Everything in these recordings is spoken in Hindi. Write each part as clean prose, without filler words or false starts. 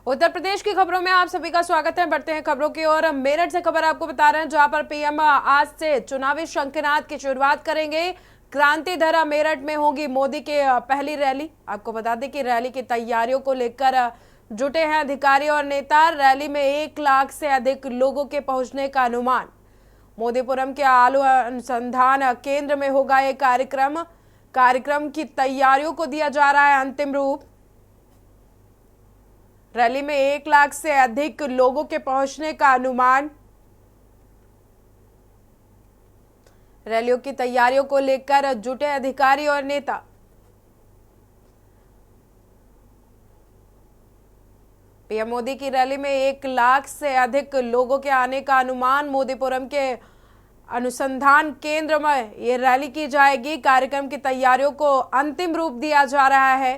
उत्तर प्रदेश की खबरों में आप सभी का स्वागत है। बढ़ते हैं खबरों की ओर। मेरठ से खबर आपको बता रहे हैं, जहां पर पीएम आज से चुनावी शंखनाद की शुरुआत करेंगे। क्रांति धरा मेरठ में होगी मोदी की पहली रैली। आपको बता दें कि रैली की तैयारियों को लेकर जुटे हैं अधिकारी और नेता। रैली में 1 लाख से अधिक लोगों के पहुंचने का अनुमान। मोदीपुरम के आलू अनुसंधान केंद्र में होगा ये कार्यक्रम की तैयारियों को दिया जा रहा है अंतिम रूप। रैली में 1 लाख से अधिक लोगों के पहुंचने का अनुमान। रैलियों की तैयारियों को लेकर जुटे अधिकारी और नेता। पीएम मोदी की रैली में 1 लाख से अधिक लोगों के आने का अनुमान। मोदीपुरम के अनुसंधान केंद्र में ये रैली की जाएगी। कार्यक्रम की तैयारियों को अंतिम रूप दिया जा रहा है।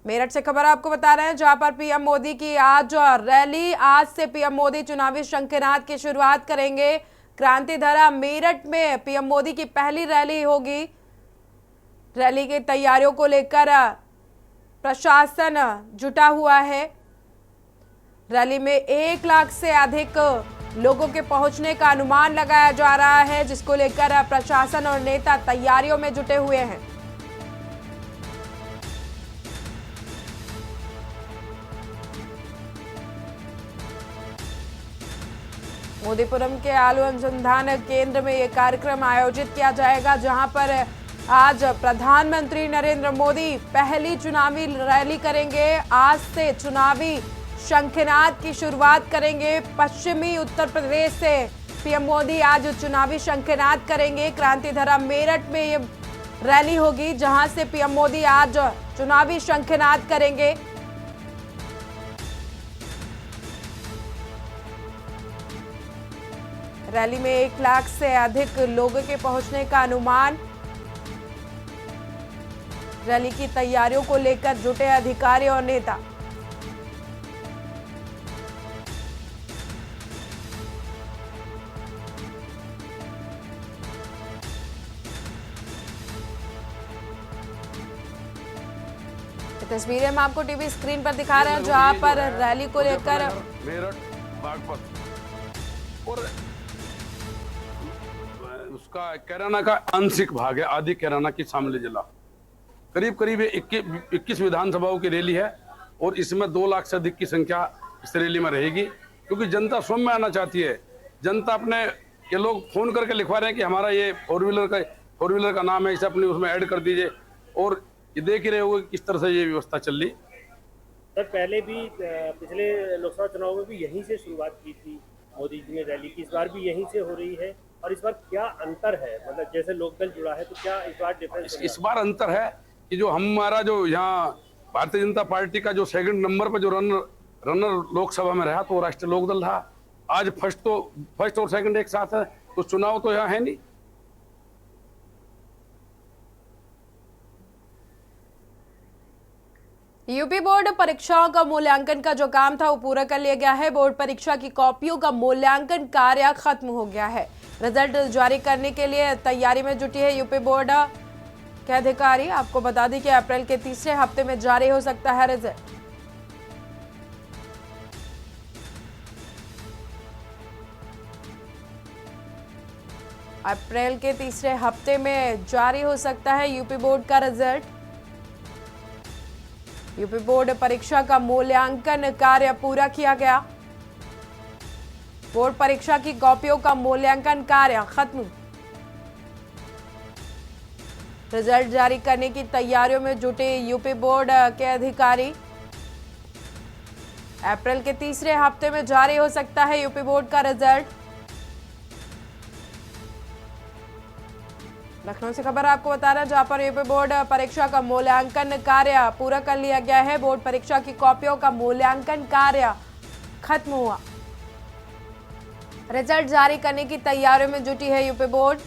मेरठ से खबर आपको बता रहे हैं, जहां पर पीएम मोदी की आज रैली। आज से पीएम मोदी चुनावी शंखनाद की शुरुआत करेंगे। क्रांति धरा मेरठ में पीएम मोदी की पहली रैली होगी। रैली की तैयारियों को लेकर प्रशासन जुटा हुआ है। रैली में 1 लाख से अधिक लोगों के पहुंचने का अनुमान लगाया जा रहा है, जिसको लेकर प्रशासन और नेता तैयारियों में जुटे हुए हैं। मोदीपुरम के आलू अनुसंधान केंद्र में यह कार्यक्रम आयोजित किया जाएगा, जहां पर आज प्रधानमंत्री नरेंद्र मोदी पहली चुनावी रैली करेंगे। आज से चुनावी शंखनाद की शुरुआत करेंगे। पश्चिमी उत्तर प्रदेश से पीएम मोदी आज चुनावी शंखनाद करेंगे। क्रांति धरा मेरठ में ये रैली होगी, जहां से पीएम मोदी आज चुनावी शंखनाद करेंगे। रैली में 1 लाख से अधिक लोगों के पहुंचने का अनुमान। रैली की तैयारियों को लेकर जुटे अधिकारी और नेता। तस्वीरें हम आपको टीवी स्क्रीन पर दिखा रहे हैं, जहां पर रैली को लेकर मेरठ बागपत और उसका कैराना का आंशिक भाग है। आदि कैराना की शामली जिला करीब करीब 21 विधानसभाओं की रैली है और इसमें 2 लाख से अधिक की संख्या इस रैली में रहेगी, क्योंकि जनता स्वयं में आना चाहती है। जनता अपने ये लोग फोन करके लिखवा रहे हैं कि हमारा ये फोर व्हीलर का नाम है, इसे अपने उसमें ऐड कर दीजिए। और ये देख ही रहे होगे किस तरह से ये व्यवस्था चल रही। सर, पहले भी पिछले लोकसभा चुनाव में भी यहीं से शुरुआत की थी मोदी जी ने रैली की। इस बार भी यहीं से हो रही है, और इस बार क्या अंतर है? मतलब जैसे लोकदल जुड़ा है, तो क्या इस बार डिफरेंस? इस बार अंतर है कि जो हमारा जो यहाँ भारतीय जनता पार्टी का जो 2nd नंबर पर जो रनर लोकसभा में रहा, तो राष्ट्रीय लोकदल रहा। आज फर्स्ट और 2nd एक साथ है, तो चुनाव तो यहाँ है नहीं। यूपी बोर्ड परीक्षाओं का मूल्यांकन का जो काम था वो पूरा कर लिया गया है। बोर्ड परीक्षा की कॉपियों का मूल्यांकन कार्य खत्म हो गया है। रिजल्ट जारी करने के लिए तैयारी में जुटी है यूपी बोर्ड के अधिकारी। आपको बता दें कि अप्रैल के तीसरे हफ्ते में जारी हो सकता है रिजल्ट। अप्रैल के तीसरे हफ्ते में जारी हो सकता है यूपी बोर्ड का रिजल्ट। यूपी बोर्ड परीक्षा का मूल्यांकन कार्य पूरा किया गया। बोर्ड परीक्षा की कॉपियों का मूल्यांकन कार्य खत्म। रिजल्ट जारी करने की तैयारियों में जुटे यूपी बोर्ड के अधिकारी। अप्रैल के तीसरे हफ्ते में जारी हो सकता है यूपी बोर्ड का रिजल्ट। लखनऊ से खबर आपको बता रहे हैं, जहां पर यूपी बोर्ड परीक्षा का मूल्यांकन कार्य पूरा कर लिया गया है। बोर्ड परीक्षा की कॉपियों का मूल्यांकन कार्य खत्म हुआ। रिजल्ट जारी करने की तैयारियों में जुटी है यूपी बोर्ड।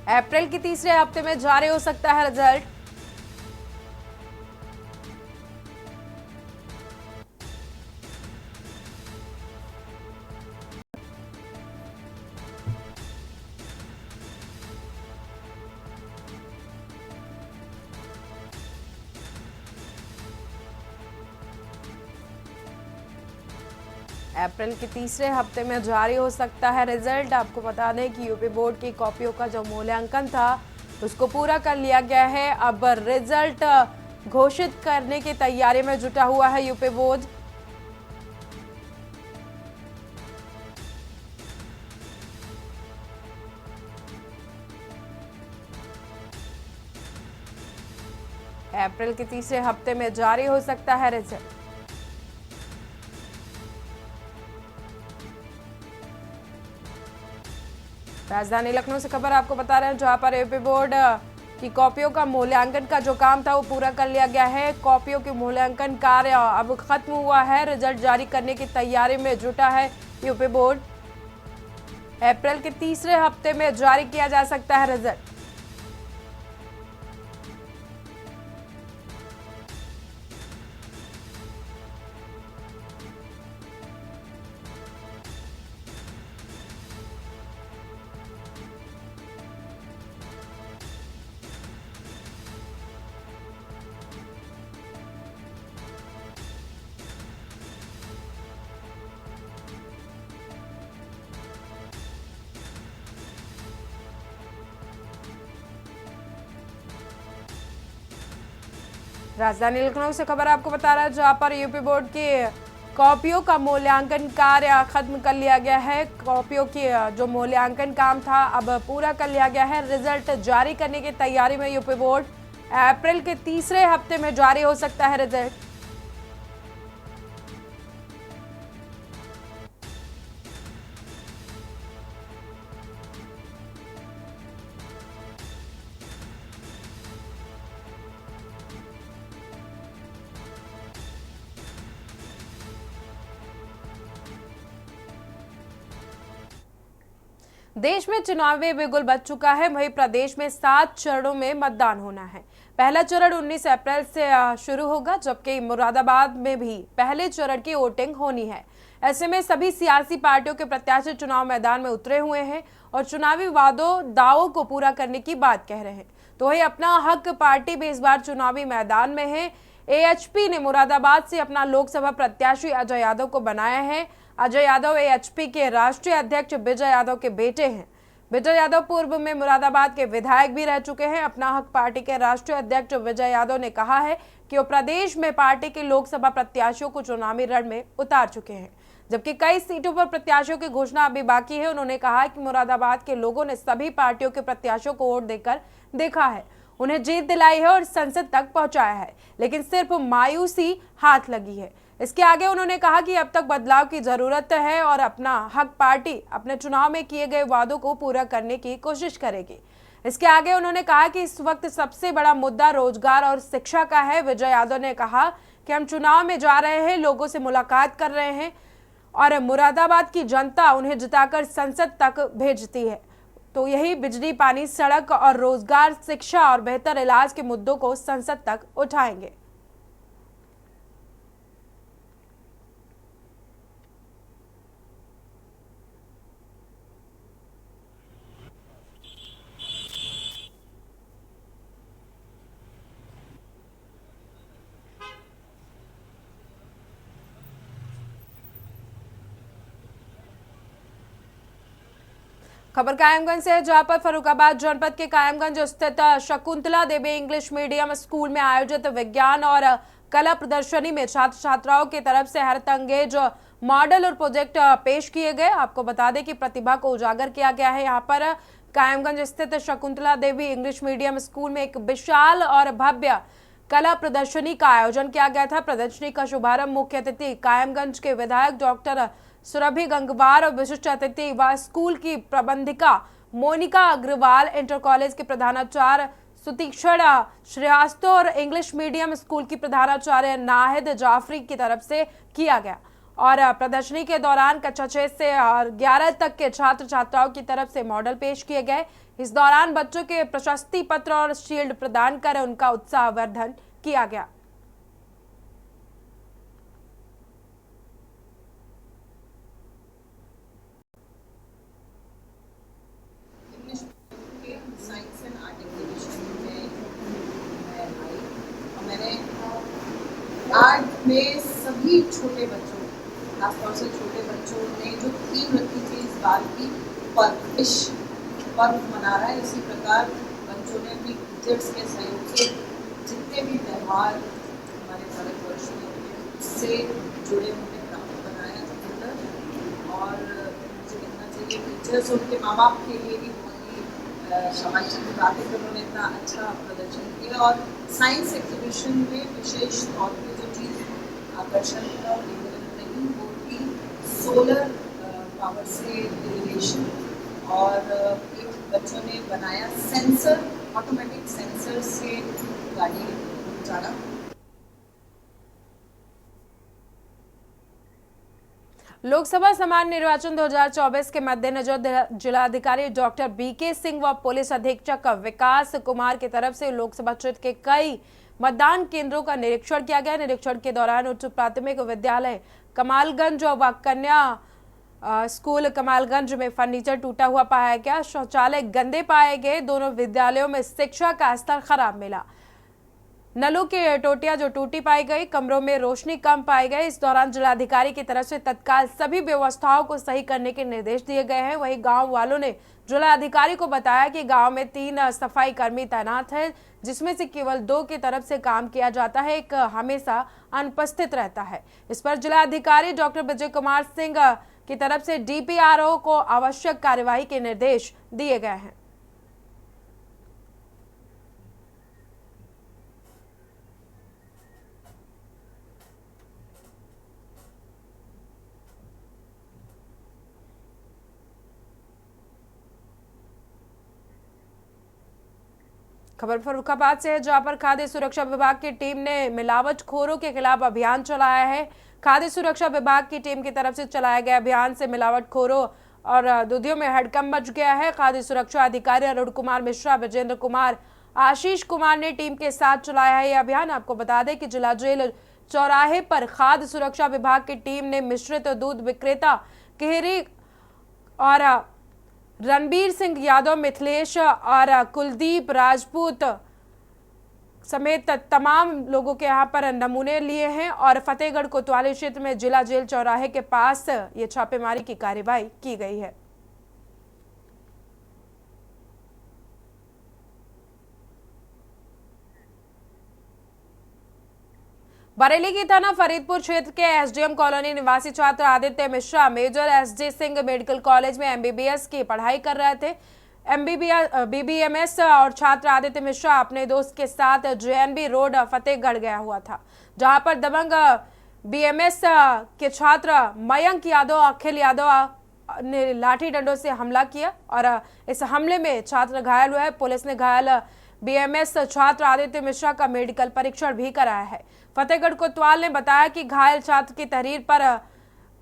अप्रैल के तीसरे हफ्ते में जारी हो सकता है रिजल्ट। अप्रैल के तीसरे हफ्ते में जारी हो सकता है रिजल्ट। आपको बता दें कि यूपी बोर्ड की कॉपियों का जो मूल्यांकन था उसको पूरा कर लिया गया है। अब रिजल्ट घोषित करने की तैयारी में जुटा हुआ है यूपी बोर्ड। अप्रैल के तीसरे हफ्ते में जारी हो सकता है रिजल्ट। राजधानी लखनऊ से खबर आपको बता रहे हैं, जहां पर यूपी बोर्ड की कॉपियों का मूल्यांकन का जो काम था वो पूरा कर लिया गया है। कॉपियों के मूल्यांकन कार्य अब खत्म हुआ है। रिजल्ट जारी करने की तैयारी में जुटा है यूपी बोर्ड। अप्रैल के तीसरे हफ्ते में जारी किया जा सकता है रिजल्ट। राजधानी लखनऊ से खबर आपको बता रहा है, जहां पर यूपी बोर्ड की कॉपियों का मूल्यांकन कार्य खत्म कर लिया गया है। कॉपियों की जो मूल्यांकन काम था अब पूरा कर लिया गया है। रिजल्ट जारी करने की तैयारी में यूपी बोर्ड। अप्रैल के तीसरे हफ्ते में जारी हो सकता है रिजल्ट। देश में चुनावी बिगुल बज चुका है। वहीं प्रदेश में 7 चरणों में मतदान होना है। पहला चरण 19 अप्रैल से शुरू होगा, जबकि मुरादाबाद में भी पहले चरण की वोटिंग होनी है। ऐसे में सभी सियासी पार्टियों के प्रत्याशी चुनाव मैदान में उतरे हुए हैं और चुनावी वादों दावों को पूरा करने की बात कह रहे हैं। तो वही अपना हक पार्टी भी इस बार चुनावी मैदान में है। एएचपी ने मुरादाबाद से अपना लोकसभा प्रत्याशी अजय यादव को बनाया है। अजय यादव एएचपी के राष्ट्रीय अध्यक्ष विजय यादव के बेटे हैं। विजय यादव पूर्व में मुरादाबाद के विधायक भी रह चुके हैं। अपना हक पार्टी के राष्ट्रीय अध्यक्ष विजय यादव ने कहा है कि वो प्रदेश में पार्टी के लोकसभा प्रत्याशियों को चुनावी रण में उतार चुके हैं, जबकि कई सीटों पर प्रत्याशियों की घोषणा अभी बाकी है। उन्होंने कहा कि मुरादाबाद के लोगों ने सभी पार्टियों के प्रत्याशियों को वोट देकर देखा है, उन्हें जीत दिलाई है और संसद तक पहुंचाया है, लेकिन सिर्फ मायूसी हाथ लगी है। इसके आगे उन्होंने कहा कि अब तक बदलाव की जरूरत है और अपना हक पार्टी अपने चुनाव में किए गए वादों को पूरा करने की कोशिश करेगी। इसके आगे उन्होंने कहा कि इस वक्त सबसे बड़ा मुद्दा रोजगार और शिक्षा का है। विजय यादव ने कहा कि हम चुनाव में जा रहे हैं, लोगों से मुलाकात कर रहे हैं और मुरादाबाद की जनता उन्हें जिताकर संसद तक भेजती है। तो यही बिजली, पानी, सड़क और रोजगार, शिक्षा और बेहतर इलाज के मुद्दों को संसद तक उठाएंगे। खबर कायमगंज से है, जहां पर फर्रुखाबाद जनपद के कायमगंज स्थित Shakuntala Devi English medium school में आयोजित विज्ञान और कला प्रदर्शनी में छात्र छात्राओं की तरफ से हैरतअंगेज मॉडल और प्रोजेक्ट पेश किए गए। आपको बता दें कि प्रतिभा को उजागर किया गया है। यहाँ पर कायमगंज स्थित Shakuntala Devi English medium school में एक विशाल और भव्य कला प्रदर्शनी का आयोजन किया गया था। प्रदर्शनी का शुभारंभ मुख्य अतिथि कायमगंज के विधायक डॉक्टर सुरभि गंगवार और विशिष्ट अतिथि व स्कूल की प्रबंधिका मोनिका अग्रवाल, इंटर कॉलेज के प्रधानाचार्य सुतीक्षण श्रीवास्तव और इंग्लिश मीडियम स्कूल की प्रधानाचार्य नाहिद जाफरी की तरफ से किया गया। और प्रदर्शनी के दौरान कक्षा 6 से 11 तक के छात्र छात्राओं की तरफ से मॉडल पेश किए गए। इस दौरान बच्चों के प्रशस्ति पत्र और शील्ड प्रदान कर उनका उत्साहवर्धन किया गया। साइंस एंड आर्ट एग्जीबिशन में मैं आई और मैंने आर्ट में सभी छोटे बच्चों खासतौर से छोटे बच्चों ने जो थीम रखी थी इस बार की परवरिश पर्व मना रहा है। इसी प्रकार बच्चों ने भी किड्स के सहयोग से जितने भी त्यौहार हमारे भारतवर्ष में उससे जुड़े हुए प्राप्त बनाया सुंदर। और मुझे कहना चाहिए टीचर्स और उनके माँ बाप के लिए भी बहुत ही सामाजिक बातें पर उन्होंने इतना अच्छा प्रदर्शन किया। और साइंस एग्जीबिशन में विशेष तौर पर जो चीज़ आकर्षण का रही वो थी सोलर पावर से इरिगेशन। और एक बच्चों ने बनाया सेंसर, ऑटोमेटिक सेंसर से गाड़ी चला। लोकसभा सामान्य निर्वाचन 2024 के मद्देनजर जिलाधिकारी डॉक्टर बीके सिंह व पुलिस अधीक्षक विकास कुमार की तरफ से लोकसभा क्षेत्र के कई मतदान केंद्रों का निरीक्षण किया गया। निरीक्षण के दौरान उच्च प्राथमिक विद्यालय कमालगंज व कन्या स्कूल कमालगंज में फर्नीचर टूटा हुआ पाया गया, शौचालय गंदे पाए गए, दोनों विद्यालयों में शिक्षा का स्तर खराब मिला, नलों की टोटियां जो टूटी पाई गई, कमरों में रोशनी कम पाई गई। इस दौरान जिलाधिकारी की तरफ से तत्काल सभी व्यवस्थाओं को सही करने के निर्देश दिए गए हैं। वहीं गांव वालों ने जिलाधिकारी को बताया कि गांव में 3 सफाई कर्मी तैनात हैं, जिसमें से केवल 2 की तरफ से काम किया जाता है, एक हमेशा अनुपस्थित रहता है। इस पर जिलाधिकारी डॉक्टर विजय कुमार सिंह की तरफ से डीपीआरओ को आवश्यक कार्यवाही के निर्देश दिए गए हैं। खबर फर्रुखाबाद से है, जहां पर खाद्य सुरक्षा विभाग की टीम ने मिलावटखोरों के खिलाफ अभियान चलाया है। खाद्य सुरक्षा विभाग की टीम की तरफ से चलाया गया अभियान से मिलावटखोरों और दूधियों में हड़कंप मच गया है। खाद्य सुरक्षा अधिकारी अरुण कुमार मिश्रा, विजेंद्र कुमार, आशीष कुमार ने टीम के साथ चलाया है यह अभियान। आपको बता दें कि जिला जेल चौराहे पर खाद्य सुरक्षा विभाग की टीम ने मिश्रित दूध विक्रेता केहरी और रणबीर सिंह यादव, मिथिलेश और कुलदीप राजपूत समेत तमाम लोगों के यहां पर नमूने लिए हैं और फतेहगढ़ कोतवाली क्षेत्र में जिला जेल चौराहे के पास ये छापेमारी की कार्रवाई की गई है। बरेली की थाना फरीदपुर क्षेत्र के एसडीएम कॉलोनी निवासी छात्र Aditya Mishra major SJ Singh medical college में एमबीबीएस की पढ़ाई कर रहे थे। बीबीएमएस और छात्र आदित्य मिश्रा अपने दोस्त के साथ जेएनबी रोड फतेहगढ़ गया हुआ था, जहां पर दबंग बीएमएस के छात्र मयंक यादव, अखिल यादव ने लाठी डंडों से हमला किया और इस हमले में छात्र घायल हुआ है। पुलिस ने घायल बीएमएस छात्र आदित्य मिश्रा का मेडिकल परीक्षण भी कराया है। फतेहगढ़ कोतवाल ने बताया कि घायल छात्र की तहरीर पर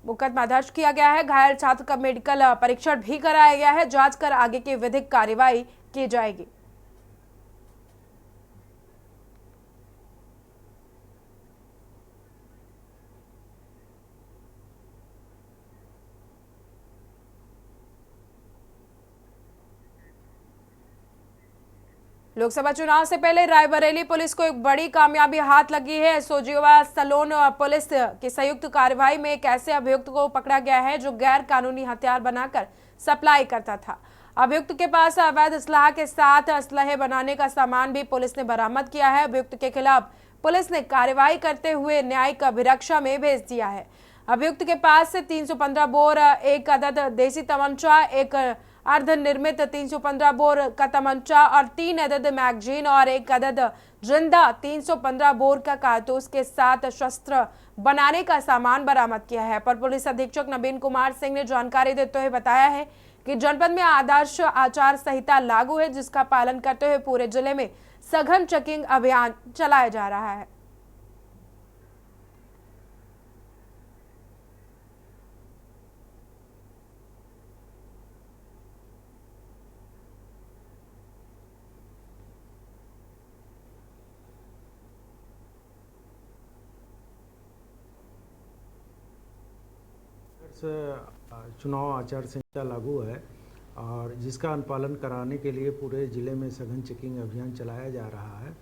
मुकदमा दर्ज किया गया है। घायल छात्र का मेडिकल परीक्षण भी कराया गया है। जांच कर आगे की विधिक कार्रवाई की जाएगी। लोकसभा चुनाव से पहले रायबरेली पुलिस को एक बड़ी कामयाबी हाथ लगी है। सोजिवा सलोन पुलिस की संयुक्त कार्रवाई में एक ऐसे अभियुक्त को पकड़ा गया है जो गैर कानूनी हथियार बनाकर सप्लाई करता था। अभियुक्त के पास अवैध असलाह के साथ असलहे बनाने का सामान भी पुलिस ने बरामद किया है। अभियुक्त के खिलाफ पुलिस ने कार्रवाई करते हुए न्यायिक अभिरक्षा में भेज दिया है। अभियुक्त के पास से 315 बोर, एक अदद देसी तमंचा, एक अर्धनिर्मित 315 बोर का तमंचा और 3 अदद मैगजीन और एक अदद जिंदा 315 बोर का कारतूस के साथ शस्त्र बनाने का सामान बरामद किया है। पर पुलिस अधीक्षक नवीन कुमार सिंह ने जानकारी देते हुए बताया है कि जनपद में आदर्श आचार संहिता लागू है, जिसका पालन करते हुए पूरे जिले में सघन चेकिंग अभियान चलाया जा रहा है। चुनाव आचार संहिता लागू है और जिसका अनुपालन कराने के लिए पूरे ज़िले में सघन चेकिंग अभियान चलाया जा रहा है।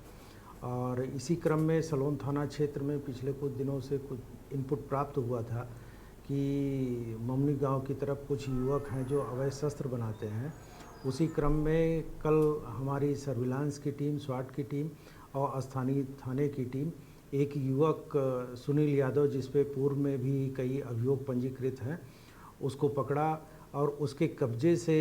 और इसी क्रम में सलोन थाना क्षेत्र में पिछले कुछ दिनों से कुछ इनपुट प्राप्त हुआ था कि ममनी गांव की तरफ कुछ युवक हैं जो अवैध शस्त्र बनाते हैं। उसी क्रम में कल हमारी सर्विलांस की टीम, स्वाट की टीम और स्थानीय थाने की टीम एक युवक सुनील यादव, जिस पे पूर्व में भी कई अभियोग पंजीकृत हैं, उसको पकड़ा और उसके कब्जे से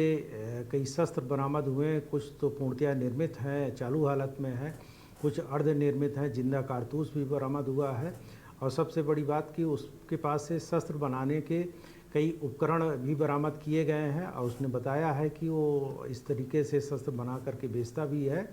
कई शस्त्र बरामद हुए। कुछ तो पूर्णतया निर्मित हैं, चालू हालत में है, कुछ अर्धनिर्मित हैं, जिंदा कारतूस भी बरामद हुआ है। और सबसे बड़ी बात कि उसके पास से शस्त्र बनाने के कई उपकरण भी बरामद किए गए हैं और उसने बताया है कि वो इस तरीके से शस्त्र बना करके बेचता भी है।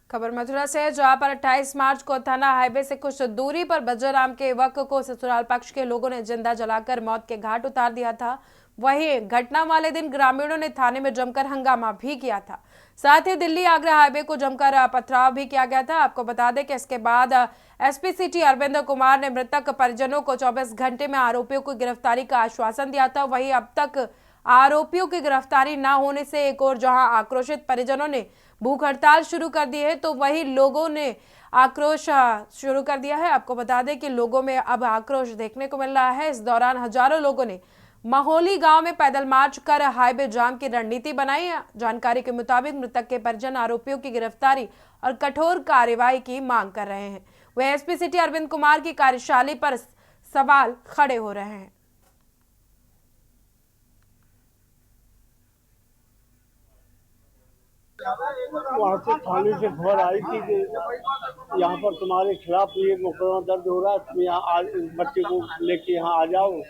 खबर मथुरा से है, जहां पर 28 मार्च को थाना हाईवे से कुछ दूरी पर बज्जर के युवक को ससुराल पक्ष के लोगों ने जिंदा जलाकर मौत के घाट उतार दिया था। वहीं घटना वाले दिन ग्रामीणों ने थाने में जमकर हंगामा भी किया था। साथ ही दिल्ली आगरा हाईवे को जमकर पथराव भी किया गया था। आपको बता दें कि इसके बाद एसपी सिटी अरविंद कुमार ने मृतक परिजनों को 24 घंटे में आरोपियों की गिरफ्तारी का आश्वासन दिया था। वहीं अब तक आरोपियों की गिरफ्तारी न होने से एक और जहां आक्रोशित परिजनों ने भूख हड़ताल शुरू कर दी है, तो वही लोगों ने आक्रोश शुरू कर दिया है। आपको बता दें कि लोगों में अब आक्रोश देखने को मिल रहा है। इस दौरान हजारों लोगों ने माहौली गांव में पैदल मार्च कर हाईवे जाम की रणनीति बनाई। जानकारी के मुताबिक मृतक के परिजन आरोपियों की गिरफ्तारी और कठोर कार्रवाई की मांग कर रहे हैं। वह एसपी सिटी अरविंद कुमार की कार्यशैली पर सवाल खड़े हो रहे हैं। वहाँ से थाने से खबर आई थी कि यहाँ पर तुम्हारे खिलाफ ये मुकदमा दर्ज हो रहा है, तुम यहाँ बच्चे को लेके यहाँ आ जाओ।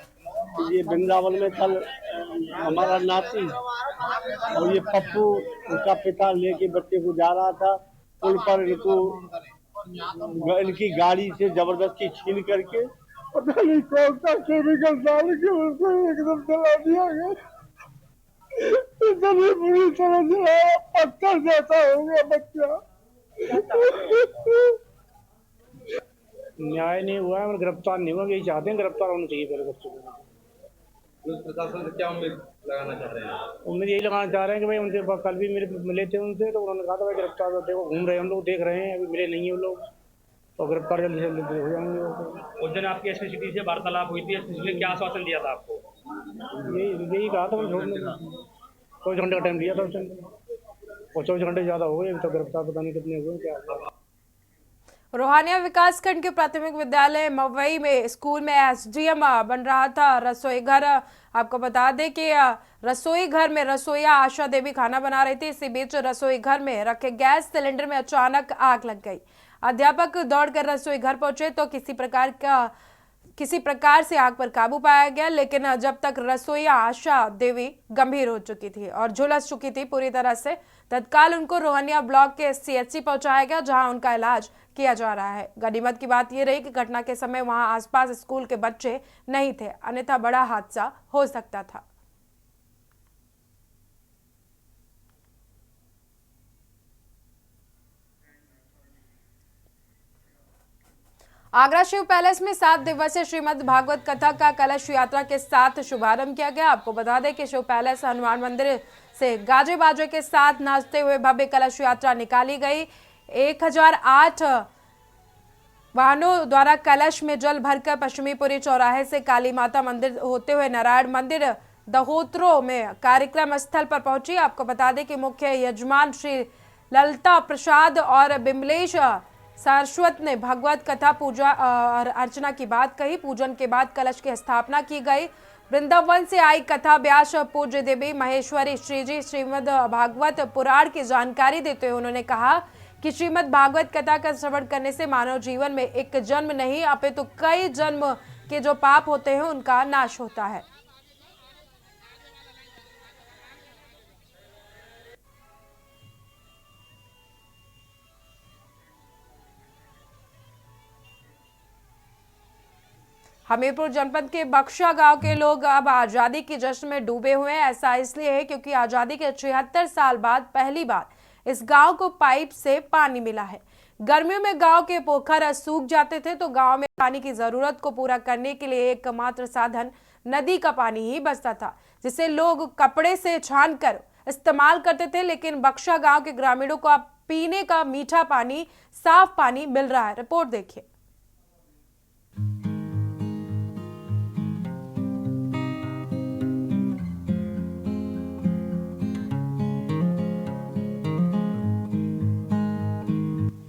तो ये वृंदावन में कल हमारा नाती और ये पप्पू, उनका पिता लेके बच्चे को जा रहा था। पुल पर इनकी गाड़ी से जबरदस्ती छीन करके पता नहीं कौन सा केमिकल डाल के उसको एकदम जला दिया गया। इतनी बुरी तरह से पत्थर जैसा हो गया बच्चा। न्याय नहीं हुआ है और गिरफ्तार नहीं हुआ, यही चाहते हैं गिरफ्तार होना चाहिए पहले बच्चों को। पुलिस प्रशासन से क्या उम्मीद लगाना चाह रहे हैं? उम्मीद यही लगाना चाह रहे हैं कि भाई उनसे कल भी मिले थे उनसे, तो उन्होंने कहा था भाई गिरफ्तार होते हैं, घूम रहे हैं, हम लोग देख रहे हैं, अभी मिले नहीं है वो लोग, तो गिरफ्तार जल्दी से जल्दी हो जाएंगे। उस दिन आपकी एसपी सिटी से वार्तालाप हुई थी, एसपी ने क्या आश्वासन दिया था आपको? यही कहा था, 24 घंटे का टाइम दिया था उस टाइम, और 24 घंटे ज़्यादा हो गए, तो गिरफ्तार पता नहीं कितने हुए क्या। रोहानिया विकासखंड के प्राथमिक विद्यालय मवई में स्कूल में एसडीएम बन रहा था रसोई घर। आपको बता दें कि रसोई घर में रसोईया आशा देवी खाना बना रही थी। इसी बीच रसोई घर में रखे गैस सिलेंडर में अचानक आग लग गई। अध्यापक दौड़कर रसोई घर पहुंचे तो किसी प्रकार से आग पर काबू पाया गया, लेकिन जब तक रसोईया आशा देवी गंभीर हो चुकी थी और झुलस चुकी थी पूरी तरह से, तत्काल उनको रोहनिया ब्लॉक के सीएचसी पहुंचाया गया, जहां उनका इलाज किया जा रहा है। गनीमत की बात यह रही कि घटना के समय वहां आसपास स्कूल के बच्चे नहीं थे, अन्यथा बड़ा हादसा हो सकता था। आगरा शिव पैलेस में 7 दिवसीय श्रीमद् भागवत कथा का कलश यात्रा के साथ शुभारंभ किया गया। आपको बता दें कि शिव पैलेस हनुमान मंदिर से गाजे बाजे के साथ नाचते हुए भव्य कलश यात्रा निकाली गई। 1008 वाहनों द्वारा कलश में जल भरकर पश्चिमीपुरी चौराहे से काली माता मंदिर होते हुए नारायण मंदिर दहोत्रो में कार्यक्रम स्थल पर पहुंची। आपको बता दें कि मुख्य यजमान श्री ललिता प्रसाद और बिमलेश सारस्वत ने भगवत कथा पूजा और अर्चना की बात कही। पूजन के बाद कलश की स्थापना की गई। वृंदावन से आई कथा व्यास पूज्य देवी महेश्वरी श्रीजी श्रीमद् भागवत पुराण की जानकारी देते हुए उन्होंने कहा कि श्रीमद् भागवत कथा का श्रवण करने से मानव जीवन में एक जन्म नहीं अपितु कई जन्म के जो पाप होते हैं उनका नाश होता है। हमीरपुर जनपद के बख्शा गांव के लोग अब आजादी के जश्न में डूबे हुए हैं। ऐसा इसलिए है क्योंकि आजादी के 76 साल बाद पहली बार इस गांव को पाइप से पानी मिला है। गर्मियों में गांव के पोखर सूख जाते थे, तो गांव में पानी की जरूरत को पूरा करने के लिए एकमात्र साधन नदी का पानी ही बचता था, जिसे लोग कपड़े से छानकर इस्तेमाल करते थे, लेकिन बख्शा गांव के ग्रामीणों को अब पीने का मीठा पानी, साफ पानी मिल रहा है। रिपोर्ट देखिए।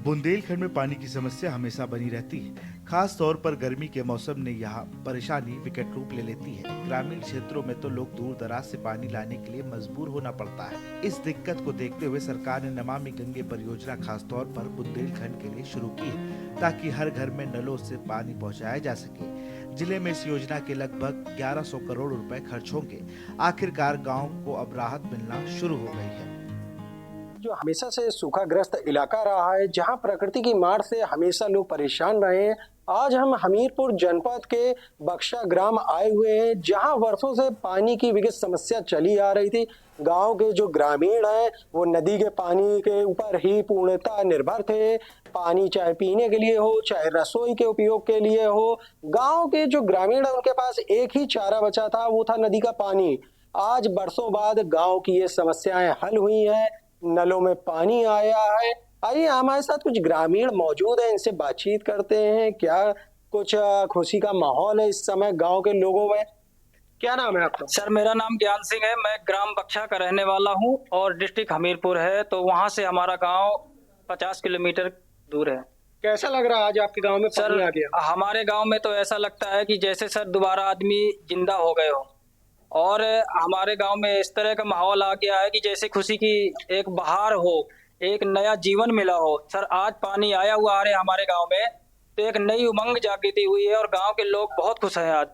बुंदेलखंड में पानी की समस्या हमेशा बनी रहती है। खास तौर पर गर्मी के मौसम में यहाँ परेशानी विकट रूप ले लेती है। ग्रामीण क्षेत्रों में तो लोग दूर दराज से पानी लाने के लिए मजबूर होना पड़ता है। इस दिक्कत को देखते हुए सरकार ने नमामि गंगे परियोजना खास तौर पर बुंदेलखंड के लिए शुरू की है, ताकि हर घर में नलों से पानी पहुँचाया जा सके। जिले में इस योजना के लगभग 1100 करोड़ रुपए खर्च होंगे। आखिरकार गाँव को अब राहत मिलना शुरू हो गई है। जो हमेशा से सूखाग्रस्त इलाका रहा है, जहां प्रकृति की मार से हमेशा लोग परेशान रहे हैं, आज हम हमीरपुर जनपद के बख्शा ग्राम आए हुए हैं, जहां वर्षों से पानी की विकट समस्या चली आ रही थी। गांव के जो ग्रामीण हैं वो नदी के पानी के ऊपर ही पूर्णतः निर्भर थे। पानी चाहे पीने के लिए हो, चाहे रसोई के उपयोग के लिए हो। गांव के जो ग्रामीण हैं उनके पास एक ही चारा बचा था, वो था नदी का पानी। आज बरसों बाद गाँव की ये समस्याएं हल हुई हैं, नलों में पानी आया है। आइए हमारे साथ कुछ ग्रामीण मौजूद हैं, इनसे बातचीत करते हैं। क्या कुछ खुशी का माहौल है इस समय गांव के लोगों में? क्या नाम है आपका? सर मेरा नाम ज्ञान सिंह है। मैं ग्राम बख्शा का रहने वाला हूं और डिस्ट्रिक्ट हमीरपुर है, तो वहां से हमारा गांव 50 किलोमीटर दूर है। कैसा लग रहा है आज आपके गांव में पानी आ गया? हमारे गांव में तो ऐसा लगता है कि जैसे सर दोबारा आदमी जिंदा हो गए हो, और हमारे गांव में इस तरह का माहौल आ गया है कि जैसे खुशी की एक बहार हो, एक नया जीवन मिला हो। सर आज पानी आया हुआ आ रहे हमारे गांव में, तो एक नई उमंग जागृति हुई है और गांव के लोग बहुत खुश हैं आज।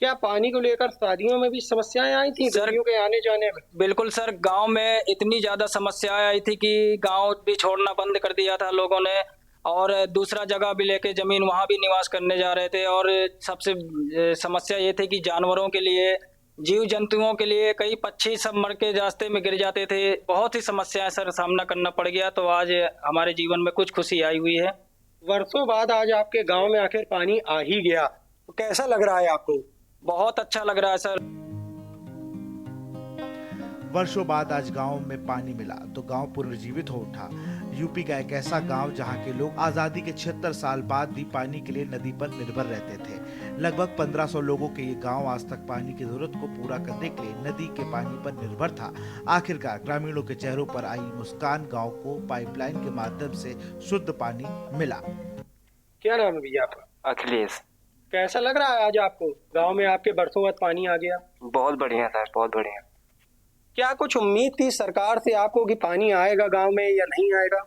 क्या पानी को लेकर शादियों में भी समस्याएं आई थी सर के आने जाने में? बिल्कुल सर, गांव में इतनी ज्यादा समस्याएं आई थी कि गांव भी छोड़ना बंद कर दिया था लोगों ने, और दूसरा जगह भी लेके जमीन वहां भी निवास करने जा रहे थे। और सबसे समस्या ये थी कि जानवरों के लिए, जीव जंतुओं के लिए, कई पक्षी सब मर के रास्ते में गिर जाते थे। बहुत ही समस्याएं सर सामना करना पड़ गया, तो आज हमारे जीवन में कुछ खुशी आई हुई है। वर्षों बाद आज आपके गांव में आखिर पानी आ ही गया, तो कैसा लग रहा है आपको? बहुत अच्छा लग रहा है सर। वर्षों बाद आज गांव में पानी मिला तो गांव पुनर्जीवित हो उठा। यूपी का एक ऐसा गांव जहां के लोग आजादी के 76 साल बाद भी पानी के लिए नदी पर निर्भर रहते थे। लगभग 1500 लोगों के ये गांव आज तक पानी की जरूरत को पूरा करने के लिए नदी के पानी पर निर्भर था। आखिरकार ग्रामीणों के चेहरों पर आई मुस्कान, गांव को पाइपलाइन के माध्यम से शुद्ध पानी मिला। क्या नाम है भैया आपका? अखिलेश। कैसा लग रहा है आज आपको गांव में आपके बरसों बाद पानी आ गया? बहुत बढ़िया सर, बहुत बढ़िया। क्या कुछ उम्मीद थी सरकार से आपको कि पानी आएगा गांव में या नहीं आएगा?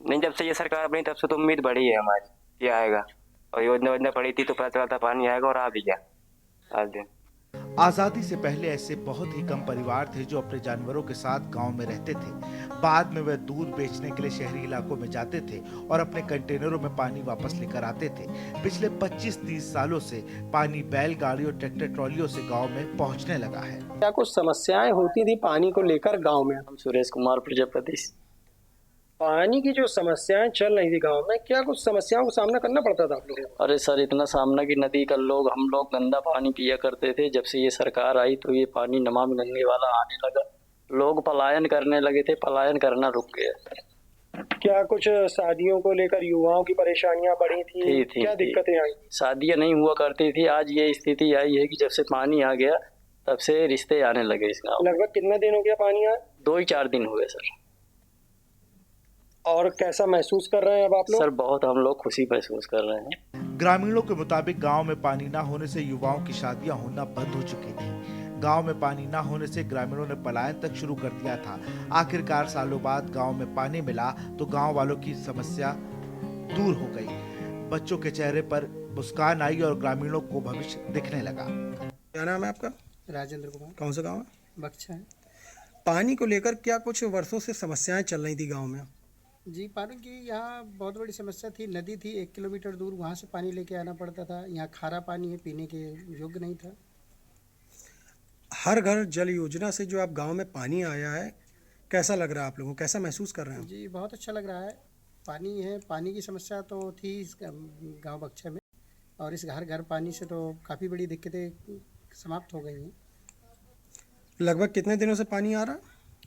नहीं, जब से ये सरकार बनी तब से तो उम्मीद बढ़ी है हमारी, ये आएगा। और योजना पड़ी थी तो पता चला था पानी आएगा, और आ भी गया आज दिन। आजादी से पहले ऐसे बहुत ही कम परिवार थे जो अपने जानवरों के साथ गांव में रहते थे। बाद में वे दूध बेचने के लिए शहरी इलाकों में जाते थे और अपने कंटेनरों में पानी वापस लेकर आते थे। पिछले 25-30 सालों से पानी बैलगाड़ी और ट्रैक्टर ट्रॉलियों से गांव में पहुंचने लगा है। क्या कुछ समस्याएं होती थी पानी को लेकर गांव में? हम सुरेश कुमार प्रजापति। पानी की जो समस्याएं चल रही थी गांव में, क्या कुछ समस्याओं का सामना करना पड़ता था आप लोगों को? अरे सर, इतना सामना कि नदी का हम लोग गंदा पानी पिया करते थे। जब से ये सरकार आई तो ये पानी नमामि गंगे वाला आने लगा, लोग पलायन करने लगे थे, पलायन करना रुक गया। क्या कुछ शादियों को लेकर युवाओं की परेशानियां बढ़ी थी? क्या दिक्कतें आई? शादियां नहीं हुआ करती थी। आज ये स्थिति आई है कि जब से पानी आ गया तब से रिश्ते आने लगे इस गाँव। लगभग कितना दिन हो गया पानी आया? 2-4 दिन हुए सर। और कैसा महसूस कर रहे हैं अब आप लोग? सर बहुत हम लोग खुशी महसूस कर रहे हैं। ग्रामीणों के मुताबिक गांव में पानी न होने से युवाओं की शादियां होना बंद हो चुकी थी। गांव में पानी न होने से ग्रामीणों ने पलायन तक शुरू कर दिया था। आखिरकार सालों बाद गांव में पानी मिला तो गांव वालों की समस्या दूर हो गई। बच्चों के चेहरे पर मुस्कान आई और ग्रामीणों को भविष्य दिखने लगा। क्या नाम है आपका? राजेंद्र कुमार। कौन सा गाँव है? बख्शा है। पानी को लेकर क्या कुछ वर्षों से समस्याएं चल रही थी गाँव में? जी, पानी की यहाँ बहुत बड़ी समस्या थी। नदी थी 1 किलोमीटर दूर, वहाँ से पानी लेके आना पड़ता था। यहाँ खारा पानी है, पीने के योग्य नहीं था। हर घर जल योजना से जो आप गांव में पानी आया है, कैसा लग रहा है आप लोगों को? कैसा महसूस कर रहे हैं? जी बहुत अच्छा लग रहा है। पानी है, पानी की समस्या तो थी इस गाँव बख्शा में, और इस घर घर पानी से तो काफ़ी बड़ी दिक्कतें समाप्त हो गई हैं। लगभग कितने दिनों से पानी आ रहा है?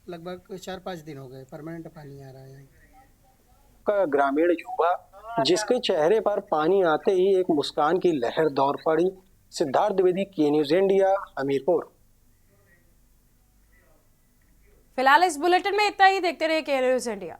लगभग 4-5 दिन हो गए परमानेंट पानी आ रहा है यहाँ। का ग्रामीण युवा जिसके चेहरे पर पानी आते ही एक मुस्कान की लहर दौड़ पड़ी। सिद्धार्थ द्विवेदी, के न्यूज़ इंडिया, हमीरपुर। फिलहाल इस बुलेटिन में इतना ही। देखते रहिए के न्यूज़ इंडिया।